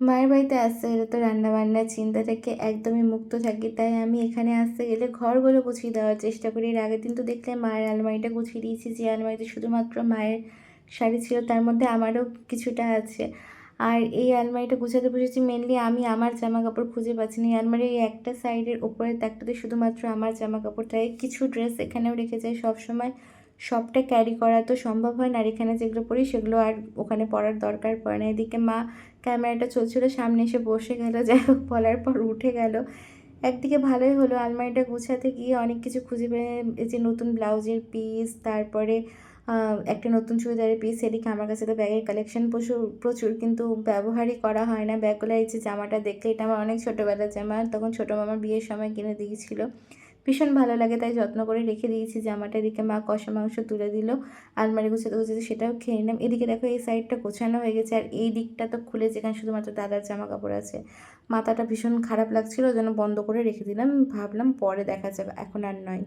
মায়ের বাড়িতে আসতে গেলে তো রান্নাবান্নার চিন্তা থেকে একদমই মুক্ত থাকি। তাই আমি এখানে আসতে গেলে ঘরগুলো গুছিয়ে দেওয়ার চেষ্টা করি। এর আগের দিন তো দেখলে মায়ের আলমারিটা গুছিয়ে দিয়েছি, যে আলমারিতে শুধুমাত্র মায়ের শাড়ি ছিল, তার মধ্যে আমারও কিছুটা আছে। আর এই আলমারিটা গুছাতে বসেছি মেনলি আমি আমার জামাকাপড় খুঁজে পাচ্ছি না। এই আলমারির এই একটা সাইডের উপরের তাকটাতে শুধুমাত্র আমার জামাকাপড় থাকে। কিছু ড্রেস এখানেও রেখে যাই সবসময়। সবটা ক্যারি করা তো সম্ভব হয় না, আর এখানে যেগুলো পড়ি সেগুলো আর ওখানে পড়ার দরকার পড়ে না। এদিকে মা ক্যামেরাটা চলছিল, সামনে এসে বসে গেল, যাই হোক বলার পর উঠে গেল। একদিকে ভালোই হলো, আলমারিটা গুছাতে গিয়ে অনেক কিছু খুঁজে পেয়ে, এই যে নতুন ব্লাউজের পিস, তারপরে একটা নতুন চুড়িদারের পিস। এদিকে আমার কাছে তো ব্যাগের কালেকশন প্রচুর প্রচুর, কিন্তু ব্যবহারই করা হয় না ব্যাগগুলো। এই যে জামাটা দেখলে, এটা আমার অনেক ছোটোবেলার জামা, তখন ছোটো মামার বিয়ের সময় কিনে দিয়েছিল। ভীষণ ভালো লাগে, তাই যত্ন করে রেখে দিয়েছি জামাটা। এদিকে মা কষা মাংস তুলে দিল, আলমারি গুছাতে গুছাতে সেটাও খেয়ে নিলাম। এদিকে দেখো এই সাইডটা গোছানো হয়ে গেছে, আর এই দিকটা তো খুলে, যেখানে শুধুমাত্র দাদার জামা কাপড় আছে। মাথাটা ভীষণ খারাপ লাগছিল, যেন বন্ধ করে রেখে দিলাম, ভাবলাম পরে দেখা যাবে, এখন আর নয়।